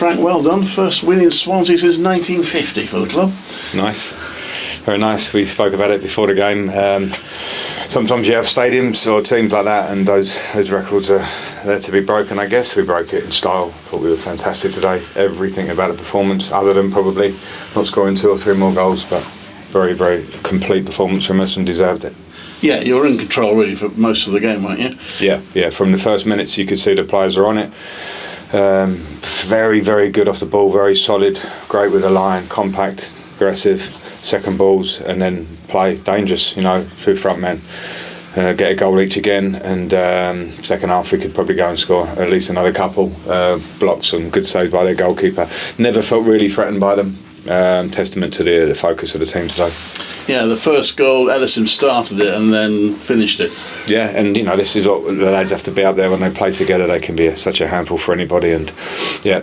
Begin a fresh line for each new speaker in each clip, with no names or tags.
Frank, well done. First win in Swansea since 1950 for the club.
Nice. Very nice. We spoke about it before the game. Sometimes you have stadiums or teams like that, and those records are there to be broken, I guess. We broke it in style. Thought we were fantastic today. Everything about the performance, other than probably not scoring 2 or 3 more goals, but very, very complete performance from us and deserved it.
Yeah, you were in control really for most of the game, weren't you?
Yeah. From the first minutes, you could see the players are on it. Very, very good off the ball, very solid, great with the line, compact, aggressive, second balls, and then play dangerous, through front men. Get a goal each again, and second half we could probably go and score at least another couple. Blocks and good saves by their goalkeeper. Never felt really threatened by them. Testament to the focus of the team today.
Yeah, the first goal, Ellison started it and then finished it.
Yeah, and this is what the lads have to be up there when they play together. They can be such a handful for anybody, and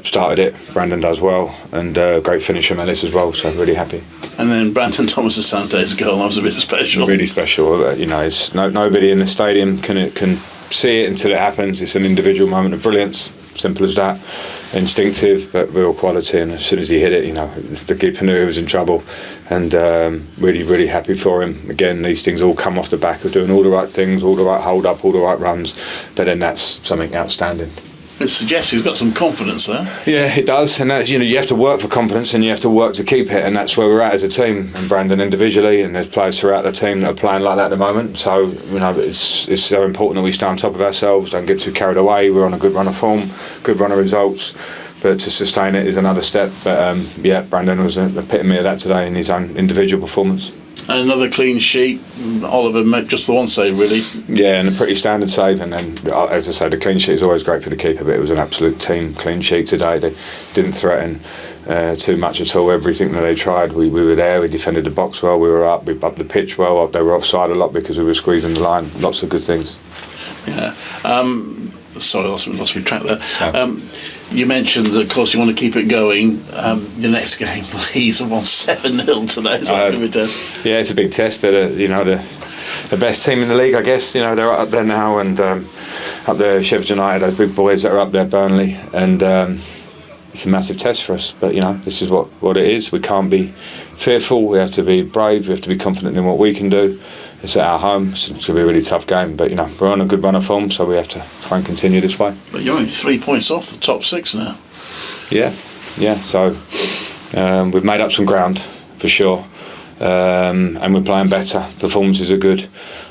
started it. Brandon does well, and great finish from Ellis as well, so really happy. And
then Brandon Thomas-Asante's goal, that was a bit special.
Really special. It's nobody in the stadium can see it until it happens. It's an individual moment of brilliance, simple as that. Instinctive but real quality, and as soon as he hit it, the keeper knew he was in trouble, and really, really happy for him. Again, these things all come off the back of doing all the right things, all the right hold up, all the right runs, but then that's something outstanding.
It suggests he's got some confidence there.
Yeah, it does, and that's, you have to work for confidence, and you have to work to keep it, and that's where we're at as a team, and Brandon individually, and there's players throughout the team that are playing like that at the moment. So it's so important that we stay on top of ourselves, don't get too carried away. We're on a good run of form, good run of results, but to sustain it is another step. But Brandon was an epitome of that today in his own individual performance.
And another clean sheet. Oliver made just the one save, really. Yeah,
and a pretty standard save. And then, as I say, the clean sheet is always great for the keeper, but it was an absolute team clean sheet today. They didn't threaten too much at all. Everything that they tried, we were there. We defended the box well. We were up. We bumped the pitch well. They were offside a lot because we were squeezing the line. Lots of good things.
Yeah. Sorry, lost my track there. Yeah. You mentioned that, of course, you want to keep it going. The next game, Leeds have won 7-0 today. So that's going to be a test.
Yeah, it's a big test. They're the best team in the league, I guess. They're up there now, and up there, Sheffield United, those big boys that are up there, Burnley, and it's a massive test for us. But this is what it is. We can't be fearful. We have to be brave. We have to be confident in what we can do. It's at our home, so it's going to be a really tough game. But we're on a good run of form, so we have to try and continue this way.
But you're only 3 points off the top 6 now.
Yeah. So we've made up some ground for sure, and we're playing better. Performances are good.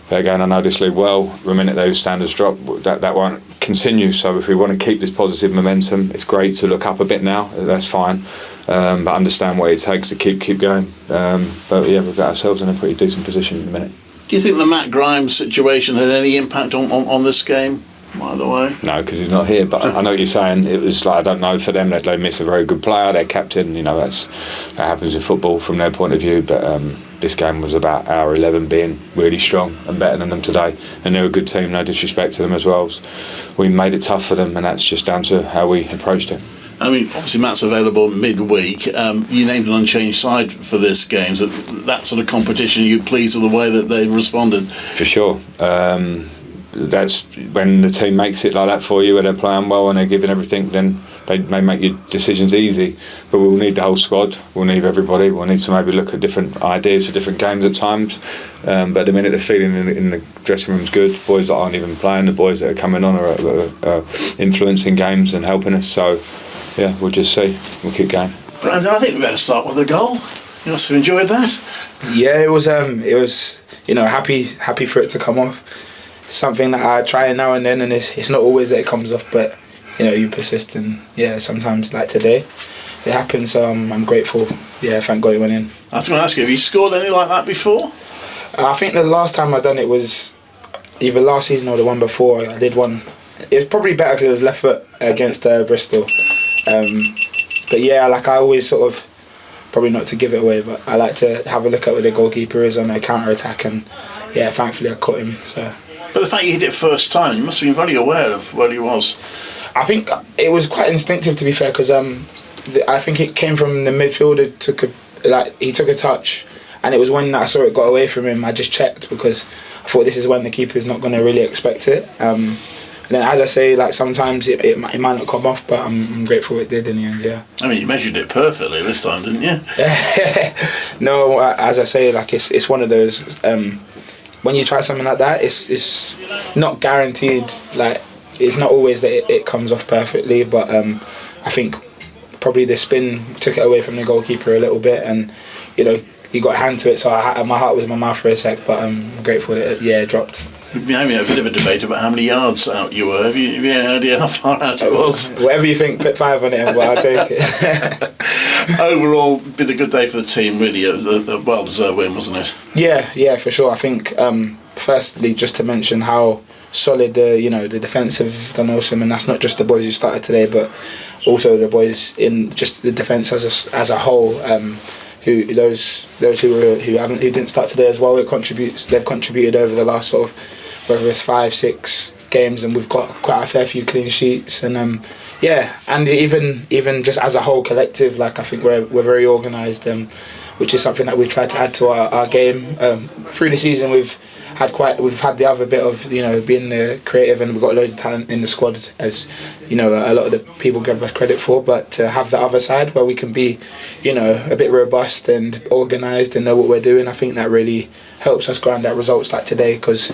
But again, I know this league well. The minute those standards drop, that won't continue. So if we want to keep this positive momentum, it's great to look up a bit now. That's fine. But understand what it takes to keep going. But we've got ourselves in a pretty decent position at the minute.
Do you think the Matt Grimes situation had any impact on this game, by the way?
No, because he's not here, but I know what you're saying. It was like, I don't know, for them that they miss a very good player, their captain, that happens in football from their point of view, but this game was about our 11 being really strong and better than them today, and they're a good team, no disrespect to them as well. We made it tough for them, and that's just down to how we approached it.
I mean, obviously Matt's available midweek. You named an unchanged side for this game. So that sort of competition, are you pleased with the way that they've responded?
For sure. That's when the team makes it like that for you, when they're playing well and they're giving everything, then they may make your decisions easy. But we'll need the whole squad. We'll need everybody. We'll need to maybe look at different ideas for different games at times. But at the minute the feeling in the dressing room's good. Boys that aren't even playing, the boys that are coming on are influencing games and helping us. So yeah, we'll just see. We'll keep going.
Brandon, I think we better start with the goal. You must have enjoyed that.
Yeah, it was happy for it to come off. Something that I try now and then, and it's not always that it comes off, but you persist, and sometimes like today it happens. So I'm grateful. Yeah, thank God it went in.
I was going to ask you, have you scored any like that before?
I think the last time I done it was either last season or the one before. I did one. It was probably better because it was left foot against Bristol. But yeah, I always sort of, probably not to give it away, but I like to have a look at where the goalkeeper is on a counter attack, and thankfully I caught him. So.
But the fact you hit it first time, you must have been very aware of where he was.
I think it was quite instinctive, to be fair, because I think it came from the midfielder. He took a touch, and it was when I saw it got away from him. I just checked because I thought this is when the keeper's not going to really expect it. And then, as I say, like sometimes it might not come off, but I'm grateful it did in the end. Yeah.
I mean, you measured it perfectly this time, didn't you?
No, as I say, like it's one of those. When you try something like that, it's not guaranteed. Like it's not always that it comes off perfectly, but I think probably the spin took it away from the goalkeeper a little bit, and he got a hand to it, so my heart was in my mouth for a sec, but I'm grateful that it dropped.
We've been having a bit of a debate about how many yards out you were. Have you any idea how far out it was?
Whatever you think, put 5 on it, but I'll take it.
Overall, been a good day for the team, really. A well-deserved win, wasn't it?
Yeah, for sure. I think, firstly, just to mention how solid the defence have done awesome, and that's not just the boys who started today, but also the boys in just the defence as a whole. Who didn't start today as well. They've contributed over the last sort of, whether it's 5-6 games, and we've got quite a fair few clean sheets, and and even just as a whole collective, like I think we're very organised, which is something that we've tried to add to our game. Through the season we've had the other bit of being creative, and we've got loads of talent in the squad, as a lot of the people give us credit for, but to have the other side where we can be a bit robust and organised and know what we're doing, I think that really helps us grind out results like today, because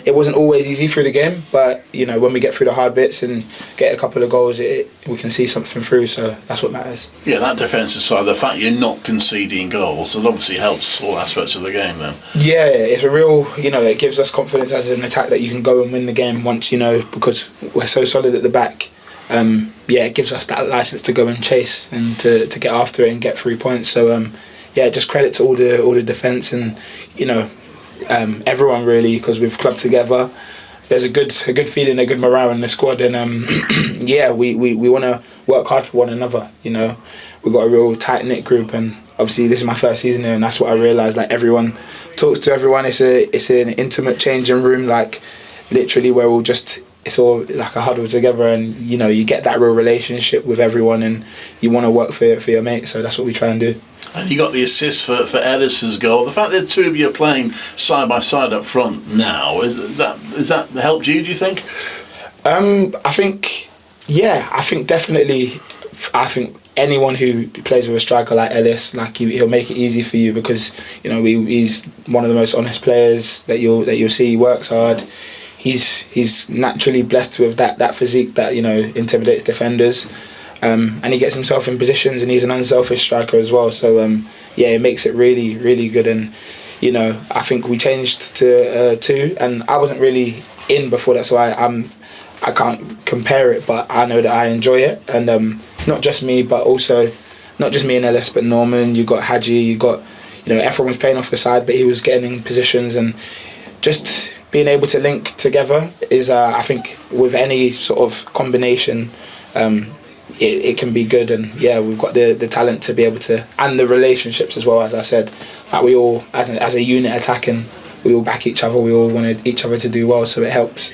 it wasn't always easy through the game, but when we get through the hard bits and get a couple of goals, we can see something through, so that's what matters.
Yeah, that defensive side, the fact you're not conceding goals, it obviously helps all aspects of the game then. Yeah,
it's a real, it gives us confidence as an attack that you can go and win the game once, because we're so solid at the back. It gives us that licence to go and chase and to get after it and get 3 points. So just credit to all the defence and everyone really, because we've clubbed together. There's a good feeling, a good morale in the squad, and we want to work hard for one another. We've got a real tight knit group, and obviously this is my first season here, and that's what I realised. Like everyone talks to everyone. It's an intimate changing room, like literally where it's all like a huddle together, and you get that real relationship with everyone, and you want to work for your mates. So that's what we try and do.
And you got the assist for Ellis's goal. The fact that the two of you are playing side by side up front now, is that helped you, do you think?
I think definitely. I think anyone who plays with a striker like Ellis, like he'll make it easy for you, because he's one of the most honest players that you'll see. He works hard. He's naturally blessed with that physique that intimidates defenders. And he gets himself in positions, and he's an unselfish striker as well. So it makes it really, really good. And I think we changed to 2, and I wasn't really in before that, so I can't compare it, but I know that I enjoy it. And not just me, but also not just me and Ellis, but Norman. You got Hadji. You got everyone was playing off the side, but he was getting in positions, and just being able to link together is I think with any sort of combination. It can be good, and we've got the talent to be able to, and the relationships as well, as I said, that we all as a unit attacking, we all back each other, we all wanted each other to do well, so it helps.